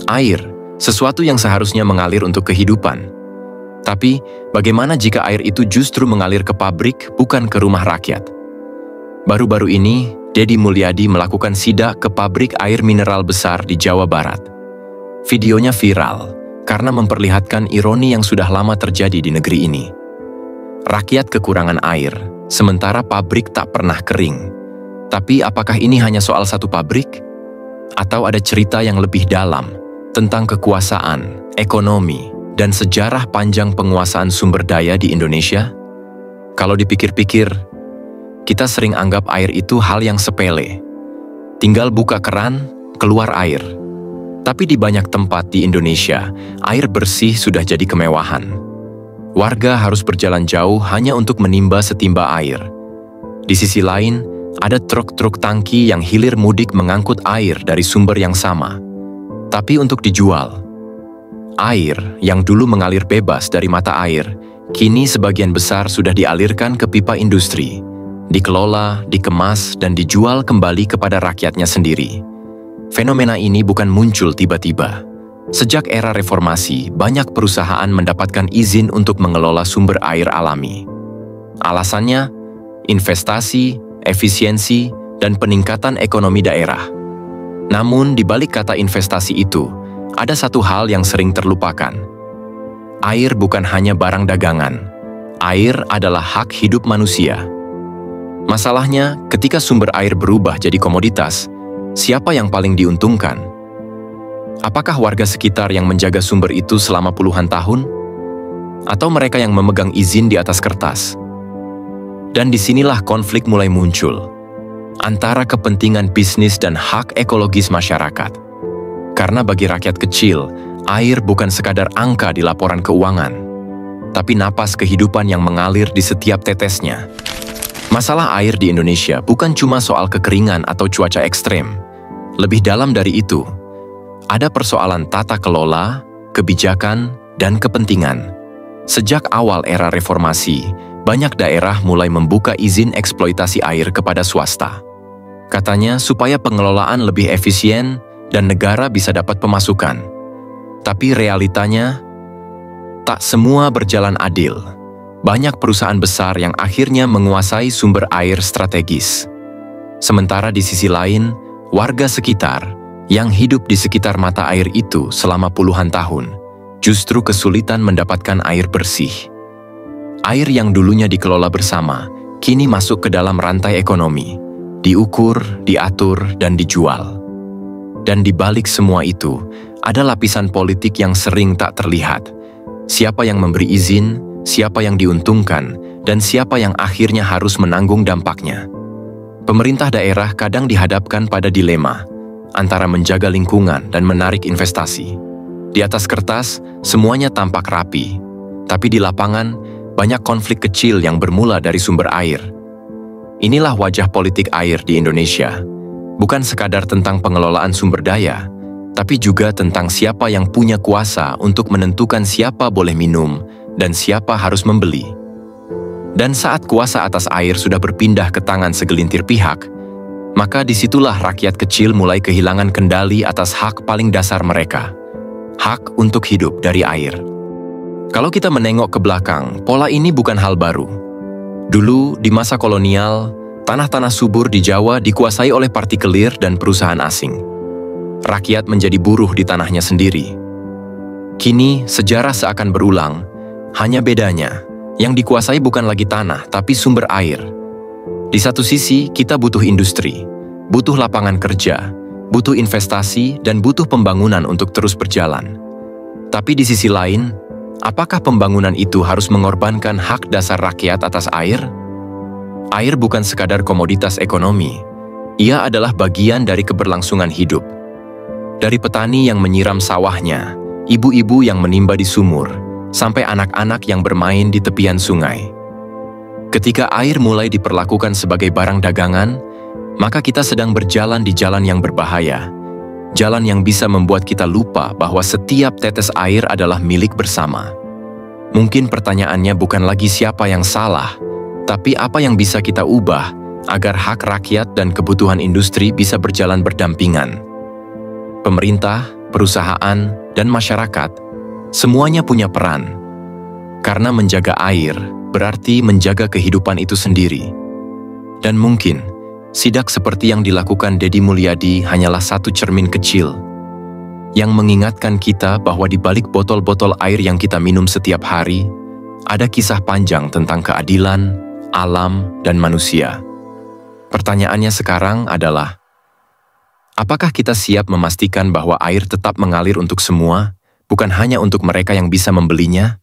Air, sesuatu yang seharusnya mengalir untuk kehidupan. Tapi, bagaimana jika air itu justru mengalir ke pabrik, bukan ke rumah rakyat? Baru-baru ini, Deddy Mulyadi melakukan sidak ke pabrik air mineral besar di Jawa Barat. Videonya viral karena memperlihatkan ironi yang sudah lama terjadi di negeri ini. Rakyat kekurangan air, sementara pabrik tak pernah kering. Tapi apakah ini hanya soal satu pabrik? Atau ada cerita yang lebih dalam tentang kekuasaan, ekonomi, dan sejarah panjang penguasaan sumber daya di Indonesia? Kalau dipikir-pikir, kita sering anggap air itu hal yang sepele. Tinggal buka keran, keluar air. Tapi di banyak tempat di Indonesia, air bersih sudah jadi kemewahan. Warga harus berjalan jauh hanya untuk menimba setimba air. Di sisi lain, ada truk-truk tangki yang hilir mudik mengangkut air dari sumber yang sama. Tapi untuk dijual, air yang dulu mengalir bebas dari mata air, kini sebagian besar sudah dialirkan ke pipa industri, dikelola, dikemas, dan dijual kembali kepada rakyatnya sendiri. Fenomena ini bukan muncul tiba-tiba. Sejak era reformasi, banyak perusahaan mendapatkan izin untuk mengelola sumber air alami. Alasannya, investasi, efisiensi, dan peningkatan ekonomi daerah. Namun, di balik kata investasi itu, ada satu hal yang sering terlupakan. Air bukan hanya barang dagangan. Air adalah hak hidup manusia. Masalahnya, ketika sumber air berubah jadi komoditas, siapa yang paling diuntungkan? Apakah warga sekitar yang menjaga sumber itu selama puluhan tahun? Atau mereka yang memegang izin di atas kertas? Dan disinilah konflik mulai muncul antara kepentingan bisnis dan hak ekologis masyarakat. Karena bagi rakyat kecil, air bukan sekadar angka di laporan keuangan, tapi napas kehidupan yang mengalir di setiap tetesnya. Masalah air di Indonesia bukan cuma soal kekeringan atau cuaca ekstrem. Lebih dalam dari itu, ada persoalan tata kelola, kebijakan, dan kepentingan. Sejak awal era reformasi, banyak daerah mulai membuka izin eksploitasi air kepada swasta. Katanya supaya pengelolaan lebih efisien dan negara bisa dapat pemasukan. Tapi realitanya, tak semua berjalan adil. Banyak perusahaan besar yang akhirnya menguasai sumber air strategis. Sementara di sisi lain, warga sekitar yang hidup di sekitar mata air itu selama puluhan tahun justru kesulitan mendapatkan air bersih. Air yang dulunya dikelola bersama, kini masuk ke dalam rantai ekonomi, diukur, diatur, dan dijual. Dan di balik semua itu, ada lapisan politik yang sering tak terlihat. Siapa yang memberi izin, siapa yang diuntungkan, dan siapa yang akhirnya harus menanggung dampaknya. Pemerintah daerah kadang dihadapkan pada dilema antara menjaga lingkungan dan menarik investasi. Di atas kertas, semuanya tampak rapi, tapi di lapangan, banyak konflik kecil yang bermula dari sumber air. Inilah wajah politik air di Indonesia. Bukan sekadar tentang pengelolaan sumber daya, tapi juga tentang siapa yang punya kuasa untuk menentukan siapa boleh minum dan siapa harus membeli. Dan saat kuasa atas air sudah berpindah ke tangan segelintir pihak, maka disitulah rakyat kecil mulai kehilangan kendali atas hak paling dasar mereka, hak untuk hidup dari air. Kalau kita menengok ke belakang, pola ini bukan hal baru. Dulu, di masa kolonial, tanah-tanah subur di Jawa dikuasai oleh partikelir dan perusahaan asing. Rakyat menjadi buruh di tanahnya sendiri. Kini, sejarah seakan berulang, hanya bedanya, yang dikuasai bukan lagi tanah, tapi sumber air. Di satu sisi, kita butuh industri, butuh lapangan kerja, butuh investasi, dan butuh pembangunan untuk terus berjalan. Tapi di sisi lain, apakah pembangunan itu harus mengorbankan hak dasar rakyat atas air? Air bukan sekadar komoditas ekonomi, ia adalah bagian dari keberlangsungan hidup. Dari petani yang menyiram sawahnya, ibu-ibu yang menimba di sumur, sampai anak-anak yang bermain di tepian sungai. Ketika air mulai diperlakukan sebagai barang dagangan, maka kita sedang berjalan di jalan yang berbahaya. Jalan yang bisa membuat kita lupa bahwa setiap tetes air adalah milik bersama. Mungkin pertanyaannya bukan lagi siapa yang salah, tapi apa yang bisa kita ubah agar hak rakyat dan kebutuhan industri bisa berjalan berdampingan. Pemerintah, perusahaan, dan masyarakat, semuanya punya peran. Karena menjaga air berarti menjaga kehidupan itu sendiri. Dan mungkin, sidak seperti yang dilakukan Deddy Mulyadi hanyalah satu cermin kecil yang mengingatkan kita bahwa di balik botol-botol air yang kita minum setiap hari, ada kisah panjang tentang keadilan, alam, dan manusia. Pertanyaannya sekarang adalah, apakah kita siap memastikan bahwa air tetap mengalir untuk semua, bukan hanya untuk mereka yang bisa membelinya?